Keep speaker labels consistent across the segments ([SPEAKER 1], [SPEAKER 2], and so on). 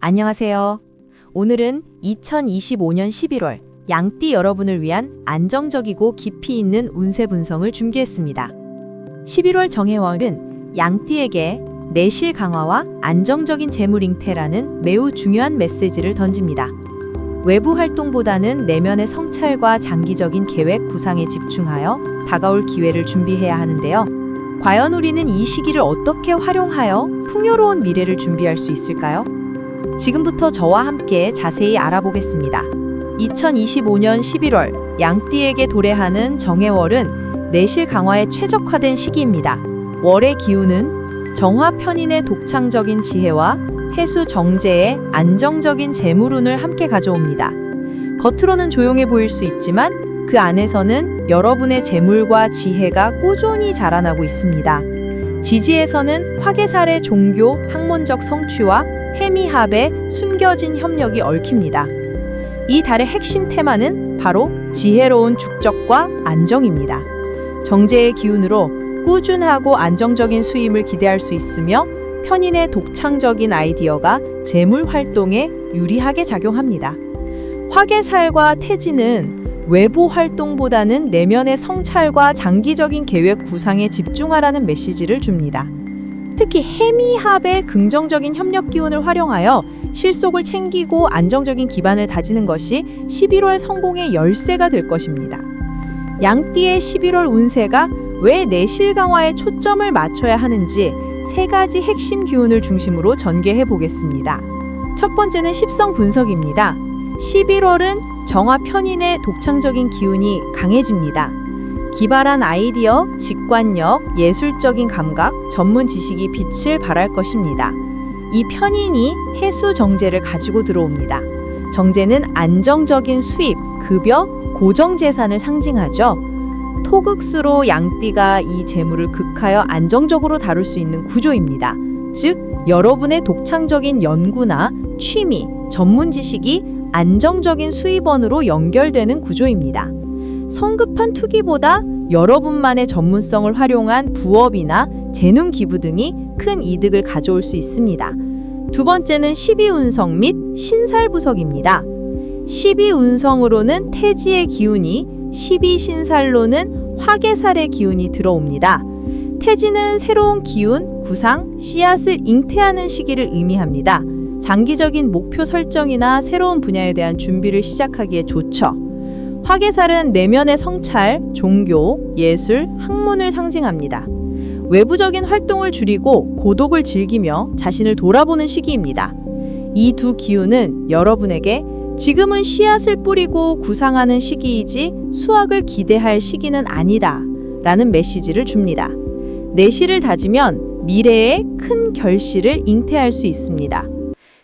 [SPEAKER 1] 안녕하세요. 오늘은 2025년 11월 양띠 여러분을 위한 안정적이고 깊이 있는 운세 분석을 준비했습니다. 11월 정해월은 양띠에게 내실 강화와 안정적인 재물 잉태라는 매우 중요한 메시지를 던집니다. 외부 활동보다는 내면의 성찰과 장기적인 계획 구상에 집중하여 다가올 기회를 준비해야 하는데요. 과연 우리는 이 시기를 어떻게 활용하여 풍요로운 미래를 준비할 수 있을까요? 지금부터 저와 함께 자세히 알아보겠습니다. 2025년 11월 양띠에게 도래하는 정해월은 내실 강화에 최적화된 시기입니다. 월의 기운은 정화 편인의 독창적인 지혜와 해수 정제의 안정적인 재물운을 함께 가져옵니다. 겉으로는 조용해 보일 수 있지만 그 안에서는 여러분의 재물과 지혜가 꾸준히 자라나고 있습니다. 지지에서는 화개살의 종교, 학문적 성취와 해미합의 숨겨진 협력이 얽힙니다. 이 달의 핵심 테마는 바로 지혜로운 축적과 안정입니다. 정제의 기운으로 꾸준하고 안정적인 수입을 기대할 수 있으며 편인의 독창적인 아이디어가 재물 활동에 유리하게 작용합니다. 화개살과 태지는 외부 활동보다는 내면의 성찰과 장기적인 계획 구상에 집중하라는 메시지를 줍니다. 특히 해미합의 긍정적인 협력 기운을 활용하여 실속을 챙기고 안정적인 기반을 다지는 것이 11월 성공의 열쇠가 될 것입니다. 양띠의 11월 운세가 왜 내실 강화에 초점을 맞춰야 하는지 세 가지 핵심 기운을 중심으로 전개해 보겠습니다. 첫 번째는 십성 분석입니다. 11월은 정화 편인의 독창적인 기운이 강해집니다. 기발한 아이디어, 직관력, 예술적인 감각, 전문 지식이 빛을 발할 것입니다. 이 편인이 해수 정제를 가지고 들어옵니다. 정제는 안정적인 수입, 급여, 고정 재산을 상징하죠. 토극수로 양띠가 이 재물을 극하여 안정적으로 다룰 수 있는 구조입니다. 즉, 여러분의 독창적인 연구나 취미, 전문 지식이 안정적인 수입원으로 연결되는 구조입니다. 성급한 투기보다 여러분만의 전문성을 활용한 부업이나 재능 기부 등이 큰 이득을 가져올 수 있습니다. 두 번째는 12운성 및 신살부석입니다. 12운성으로는 태지의 기운이, 12신살로는 화개살의 기운이 들어옵니다. 태지는 새로운 기운, 구상, 씨앗을 잉태하는 시기를 의미합니다. 장기적인 목표 설정이나 새로운 분야에 대한 준비를 시작하기에 좋죠. 화개살은 내면의 성찰, 종교, 예술, 학문을 상징합니다. 외부적인 활동을 줄이고 고독을 즐기며 자신을 돌아보는 시기입니다. 이 두 기운은 여러분에게 지금은 씨앗을 뿌리고 구상하는 시기이지 수확을 기대할 시기는 아니다 라는 메시지를 줍니다. 내실을 다지면 미래의 큰 결실을 잉태할 수 있습니다.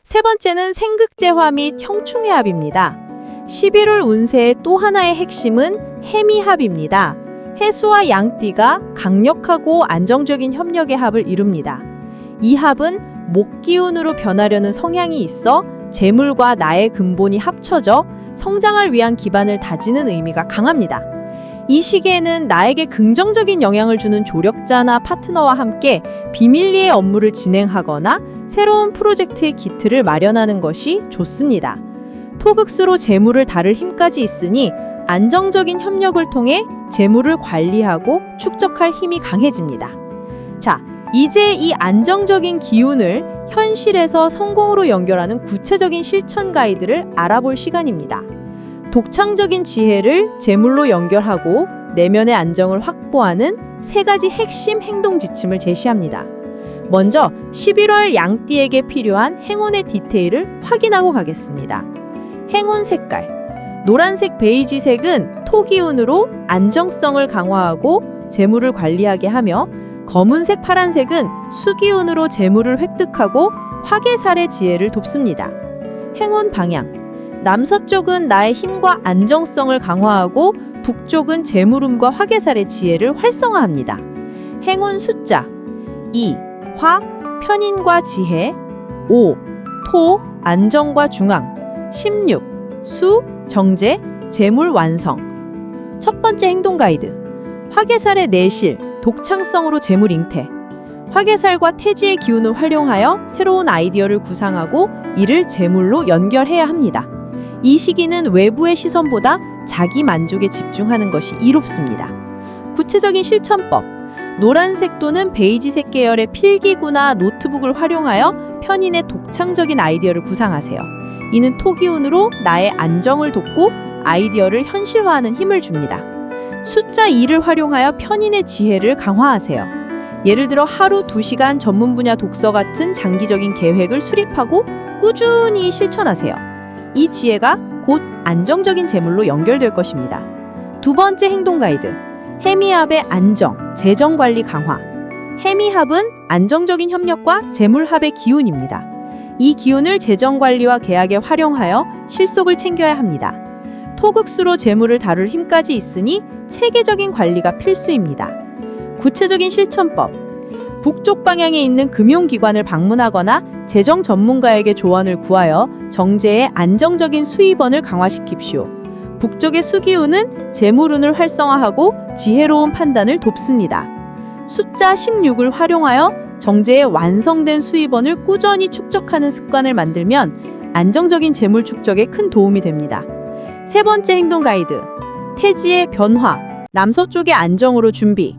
[SPEAKER 1] 세 번째는 생극제화 및 형충해합입니다. 11월 운세의 또 하나의 핵심은 해미합입니다. 해수와 양띠가 강력하고 안정적인 협력의 합을 이룹니다. 이 합은 목기운으로 변하려는 성향이 있어 재물과 나의 근본이 합쳐져 성장을 위한 기반을 다지는 의미가 강합니다. 이 시기에는 나에게 긍정적인 영향을 주는 조력자나 파트너와 함께 비밀리에 업무를 진행하거나 새로운 프로젝트의 기틀을 마련하는 것이 좋습니다. 토극수로 재물을 다룰 힘까지 있으니 안정적인 협력을 통해 재물을 관리하고 축적할 힘이 강해집니다. 자, 이제 이 안정적인 기운을 현실에서 성공으로 연결하는 구체적인 실천 가이드를 알아볼 시간입니다. 독창적인 지혜를 재물로 연결하고 내면의 안정을 확보하는 세 가지 핵심 행동 지침을 제시합니다. 먼저 11월 양띠에게 필요한 행운의 디테일을 확인하고 가겠습니다. 행운 색깔. 노란색 베이지색은 토기운으로 안정성을 강화하고 재물을 관리하게 하며, 검은색 파란색은 수기운으로 재물을 획득하고 화개살의 지혜를 돕습니다. 행운 방향. 남서쪽은 나의 힘과 안정성을 강화하고 북쪽은 재물운과 화개살의 지혜를 활성화합니다. 행운 숫자 2. 화, 편인과 지혜. 5. 토, 안정과 중앙. 16. 수, 정제, 재물 완성. 첫 번째 행동 가이드. 화개살의 내실, 독창성으로 재물 잉태. 화개살과 태지의 기운을 활용하여 새로운 아이디어를 구상하고 이를 재물로 연결해야 합니다. 이 시기는 외부의 시선보다 자기 만족에 집중하는 것이 이롭습니다. 구체적인 실천법. 노란색 또는 베이지색 계열의 필기구나 노트북을 활용하여 편인의 독창적인 아이디어를 구상하세요. 이는 토기운으로 나의 안정을 돕고 아이디어를 현실화하는 힘을 줍니다. 숫자 2를 활용하여 편인의 지혜를 강화하세요. 예를 들어 하루 2시간 전문 분야 독서 같은 장기적인 계획을 수립하고 꾸준히 실천하세요. 이 지혜가 곧 안정적인 재물로 연결될 것입니다. 두 번째 행동 가이드. 해미합의 안정, 재정 관리 강화. 해미합은 안정적인 협력과 재물합의 기운입니다. 이 기운을 재정 관리와 계약에 활용하여 실속을 챙겨야 합니다. 토극수로 재물을 다룰 힘까지 있으니 체계적인 관리가 필수입니다. 구체적인 실천법. 북쪽 방향에 있는 금융기관을 방문하거나 재정 전문가에게 조언을 구하여 정제의 안정적인 수입원을 강화시킵시오. 북쪽의 수기운은 재물운을 활성화하고 지혜로운 판단을 돕습니다. 숫자 16을 활용하여 정제의 완성된 수입원을 꾸준히 축적하는 습관을 만들면 안정적인 재물 축적에 큰 도움이 됩니다. 세 번째 행동 가이드. 태지의 변화, 남서쪽의 안정으로 준비.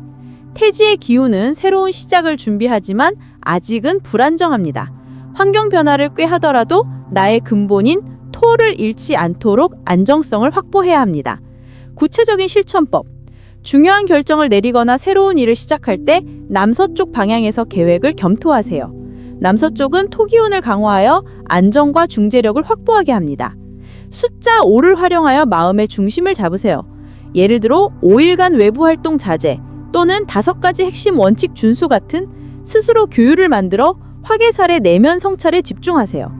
[SPEAKER 1] 태지의 기운은 새로운 시작을 준비하지만 아직은 불안정합니다. 환경 변화를 꾀하더라도 나의 근본인 토를 잃지 않도록 안정성을 확보해야 합니다. 구체적인 실천법. 중요한 결정을 내리거나 새로운 일을 시작할 때 남서쪽 방향에서 계획을 검토하세요. 남서쪽은 토기운을 강화하여 안정과 중재력을 확보하게 합니다. 숫자 5를 활용하여 마음의 중심을 잡으세요. 예를 들어 5일간 외부 활동 자제 또는 5가지 핵심 원칙 준수 같은 스스로 규율을 만들어 화개살의 내면 성찰에 집중하세요.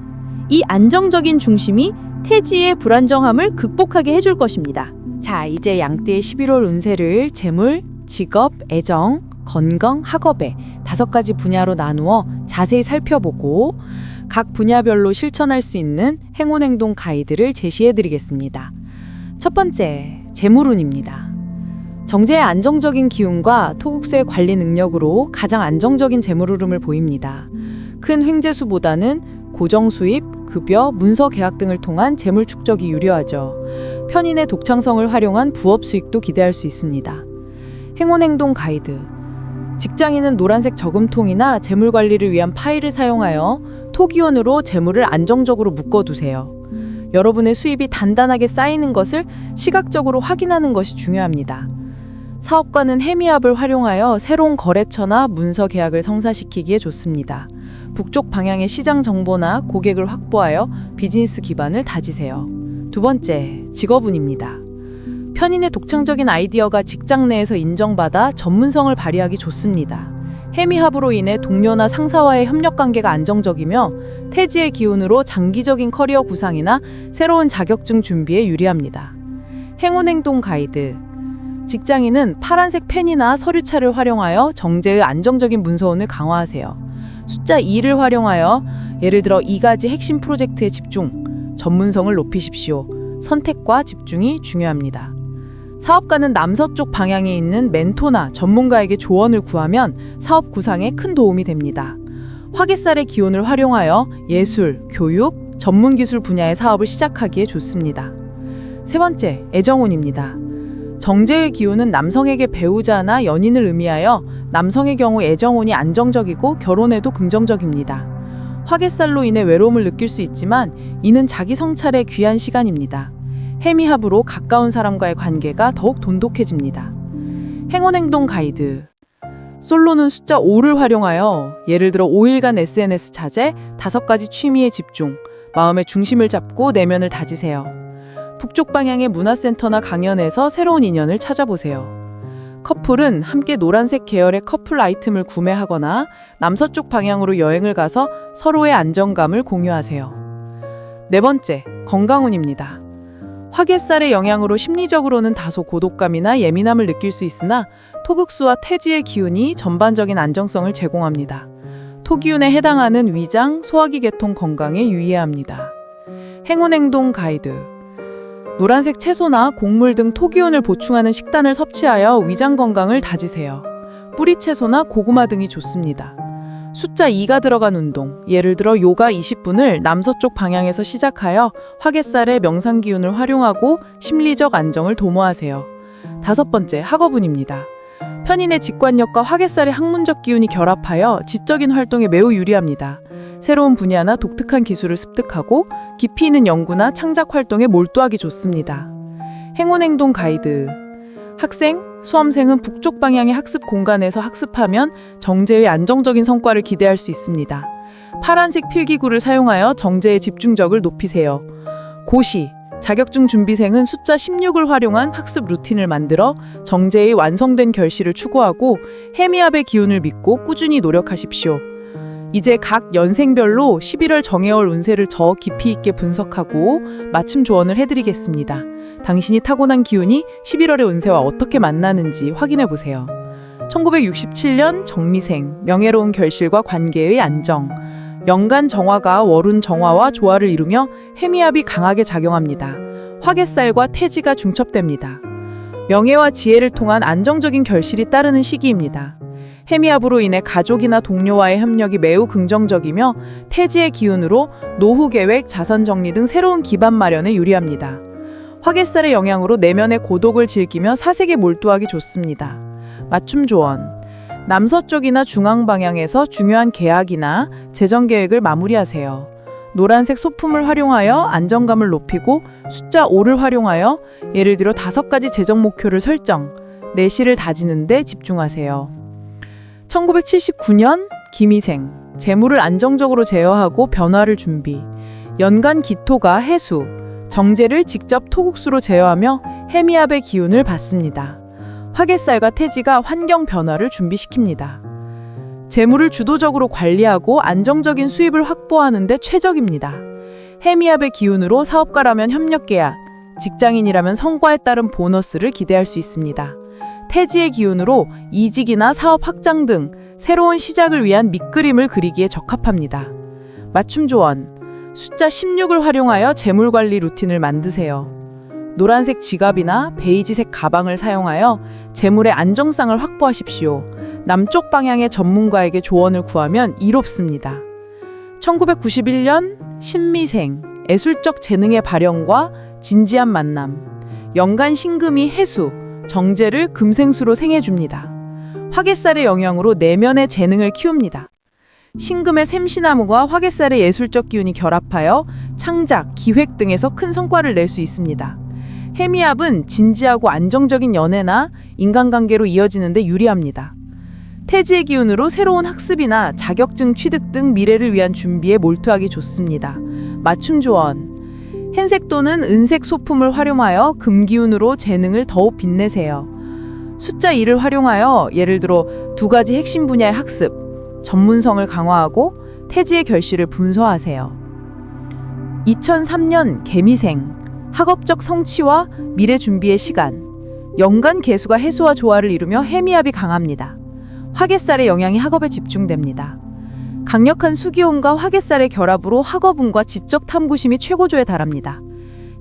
[SPEAKER 1] 이 안정적인 중심이 태지의 불안정함을 극복하게 해줄 것입니다. 자, 이제 양띠의 11월 운세를 재물, 직업, 애정, 건강, 학업에 5가지 분야로 나누어 자세히 살펴보고 각 분야별로 실천할 수 있는 행운행동 가이드를 제시해드리겠습니다. 첫 번째, 재물운입니다. 정제의 안정적인 기운과 토국수의 관리 능력으로 가장 안정적인 재물 흐름을 보입니다. 큰 횡재수보다는 고정 수입, 급여, 문서 계약 등을 통한 재물 축적이 유리하죠. 편인의 독창성을 활용한 부업 수익도 기대할 수 있습니다. 행운행동 가이드. 직장인은 노란색 저금통이나 재물 관리를 위한 파일을 사용하여 토기운으로 재물을 안정적으로 묶어두세요. 여러분의 수입이 단단하게 쌓이는 것을 시각적으로 확인하는 것이 중요합니다. 사업가는 해미합을 활용하여 새로운 거래처나 문서 계약을 성사시키기에 좋습니다. 북쪽 방향의 시장 정보나 고객을 확보하여 비즈니스 기반을 다지세요. 두 번째, 직업운입니다. 편인의 독창적인 아이디어가 직장 내에서 인정받아 전문성을 발휘하기 좋습니다. 해미합으로 인해 동료나 상사와의 협력관계가 안정적이며 태지의 기운으로 장기적인 커리어 구상이나 새로운 자격증 준비에 유리합니다. 행운행동 가이드. 직장인은 파란색 펜이나 서류차를 활용하여 정제의 안정적인 문서운을 강화하세요. 숫자 2를 활용하여 예를 들어 2가지 핵심 프로젝트에 집중, 전문성을 높이십시오. 선택과 집중이 중요합니다. 사업가는 남서쪽 방향에 있는 멘토나 전문가에게 조언을 구하면 사업 구상에 큰 도움이 됩니다. 화개살의 기운을 활용하여 예술, 교육, 전문기술 분야의 사업을 시작하기에 좋습니다. 세 번째, 애정운입니다. 정제의 기운은 남성에게 배우자나 연인을 의미하여 남성의 경우 애정운이 안정적이고 결혼에도 긍정적입니다. 화개살로 인해 외로움을 느낄 수 있지만 이는 자기 성찰의 귀한 시간입니다. 해미합으로 가까운 사람과의 관계가 더욱 돈독해집니다. 행운행동 가이드. 솔로는 숫자 5를 활용하여 예를 들어 5일간 SNS 자제, 5가지 취미에 집중, 마음의 중심을 잡고 내면을 다지세요. 북쪽 방향의 문화센터나 강연에서 새로운 인연을 찾아보세요. 커플은 함께 노란색 계열의 커플 아이템을 구매하거나 남서쪽 방향으로 여행을 가서 서로의 안정감을 공유하세요. 네 번째, 건강운입니다. 화개살의 영향으로 심리적으로는 다소 고독감이나 예민함을 느낄 수 있으나 토극수와 태지의 기운이 전반적인 안정성을 제공합니다. 토기운에 해당하는 위장, 소화기 계통 건강에 유의해야 합니다. 행운행동 가이드. 노란색 채소나 곡물 등 토기운을 보충하는 식단을 섭취하여 위장 건강을 다지세요. 뿌리채소나 고구마 등이 좋습니다.
[SPEAKER 2] 숫자 2가 들어간 운동, 예를 들어 요가 20분을 남서쪽 방향에서 시작하여 화개살의 명상 기운을 활용하고 심리적 안정을 도모하세요. 5번째, 학어분입니다. 편인의 직관력과 화개살의 학문적 기운이 결합하여 지적인 활동에 매우 유리합니다. 새로운 분야나 독특한 기술을 습득하고 깊이 있는 연구나 창작 활동에 몰두하기 좋습니다. 행운행동 가이드. 학생, 수험생은 북쪽 방향의 학습 공간에서 학습하면 정제의 안정적인 성과를 기대할 수 있습니다. 파란색 필기구를 사용하여 정제의 집중력을 높이세요. 고시, 자격증 준비생은 숫자 16을 활용한 학습 루틴을 만들어 정제의 완성된 결실을 추구하고 해미압의 기운을 믿고 꾸준히 노력하십시오. 이제 각 연생별로 11월 정해월 운세를 더 깊이 있게 분석하고 맞춤 조언을 해드리겠습니다. 당신이 타고난 기운이 11월의 운세와 어떻게 만나는지 확인해 보세요. 1967년 정미생, 명예로운 결실과 관계의 안정. 연간 정화가 월운 정화와 조화를 이루며 해미압이 강하게 작용합니다. 화개살과 태지가 중첩됩니다. 명예와 지혜를 통한 안정적인 결실이 따르는 시기입니다. 해미압으로 인해 가족이나 동료와의 협력이 매우 긍정적이며 태지의 기운으로 노후 계획, 자선 정리 등 새로운 기반 마련에 유리합니다. 화개살의 영향으로 내면의 고독을 즐기며 사색에 몰두하기 좋습니다. 맞춤 조언. 남서쪽이나 중앙 방향에서 중요한 계약이나 재정 계획을 마무리하세요. 노란색 소품을 활용하여 안정감을 높이고 숫자 5를 활용하여 예를 들어 5가지 재정 목표를 설정, 내실을 다지는 데 집중하세요. 1979년 기미생, 재물을 안정적으로 제어하고 변화를 준비. 연간 기토가 해수, 정제를 직접 토국수로 제어하며 해미압의 기운을 받습니다. 화개살과 태지가 환경 변화를 준비시킵니다. 재물을 주도적으로 관리하고 안정적인 수입을 확보하는 데 최적입니다. 해미압의 기운으로 사업가라면 협력 계약, 직장인이라면 성과에 따른 보너스를 기대할 수 있습니다. 태지의 기운으로 이직이나 사업 확장 등 새로운 시작을 위한 밑그림을 그리기에 적합합니다. 맞춤 조언. 숫자 16을 활용하여 재물관리 루틴을 만드세요. 노란색 지갑이나 베이지색 가방을 사용하여 재물의 안정성을 확보하십시오. 남쪽 방향의 전문가에게 조언을 구하면 이롭습니다. 1991년 신미생, 예술적 재능의 발현과 진지한 만남. 연간 신금이 해수, 정제를 금생수로 생해줍니다. 화개살의 영향으로 내면의 재능을 키웁니다. 신금의 샘시나무가 화개살의 예술적 기운이 결합하여 창작, 기획 등에서 큰 성과를 낼 수 있습니다. 해미압은 진지하고 안정적인 연애나 인간관계로 이어지는 데 유리합니다. 태지의 기운으로 새로운 학습이나 자격증 취득 등 미래를 위한 준비에 몰두하기 좋습니다. 맞춤 조언. 흰색 또는 은색 소품을 활용하여 금기운으로 재능을 더욱 빛내세요. 숫자 2를 활용하여 예를 들어 2가지 핵심 분야의 학습, 전문성을 강화하고 태지의 결실을 분서하세요. 2003년 개미생, 학업적 성취와 미래 준비의 시간. 연간 개수가 해수와 조화를 이루며 해미압이 강합니다. 화개살의 영향이 학업에 집중됩니다. 강력한 수기온과 화개살의 결합으로 학업운과 지적 탐구심이 최고조에 달합니다.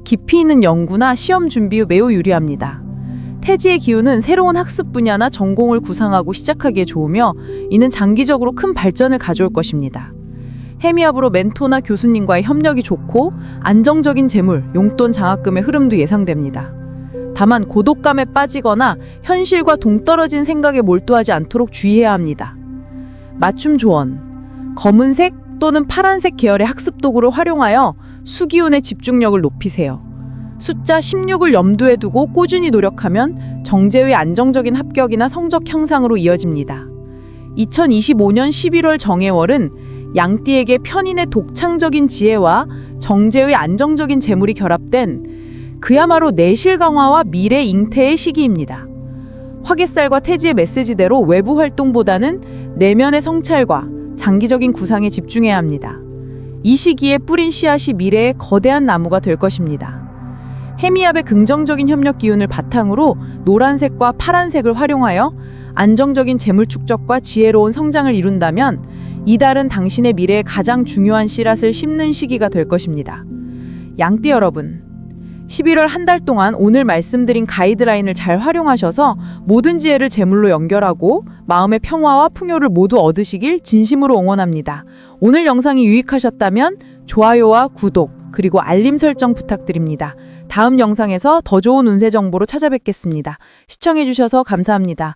[SPEAKER 2] 깊이 있는 연구나 시험 준비 후 매우 유리합니다. 태지의 기운은 새로운 학습 분야나 전공을 구상하고 시작하기에 좋으며 이는 장기적으로 큰 발전을 가져올 것입니다. 해미압으로 멘토나 교수님과의 협력이 좋고 안정적인 재물, 용돈, 장학금의 흐름도 예상됩니다. 다만 고독감에 빠지거나 현실과 동떨어진 생각에 몰두하지 않도록 주의해야 합니다. 맞춤 조언. 검은색 또는 파란색 계열의 학습 도구를 활용하여 수기운의 집중력을 높이세요. 숫자 16을 염두에 두고 꾸준히 노력하면 정제의 안정적인 합격이나 성적 향상으로 이어집니다. 2025년 11월 정해월은 양띠에게 편인의 독창적인 지혜와 정제의 안정적인 재물이 결합된 그야말로 내실 강화와 미래 잉태의 시기입니다. 화개살과 태지의 메시지대로 외부 활동보다는 내면의 성찰과 장기적인 구상에 집중해야 합니다. 이 시기에 뿌린 씨앗이 미래의 거대한 나무가 될 것입니다. 해미압의 긍정적인 협력 기운을 바탕으로 노란색과 파란색을 활용하여 안정적인 재물 축적과 지혜로운 성장을 이룬다면 이달은 당신의 미래에 가장 중요한 씨앗을 심는 시기가 될 것입니다. 양띠 여러분, 11월 한 달 동안 오늘 말씀드린 가이드라인을 잘 활용하셔서 모든 지혜를 재물로 연결하고 마음의 평화와 풍요를 모두 얻으시길 진심으로 응원합니다. 오늘 영상이 유익하셨다면 좋아요와 구독, 그리고 알림 설정 부탁드립니다. 다음 영상에서 더 좋은 운세 정보로 찾아뵙겠습니다. 시청해주셔서 감사합니다.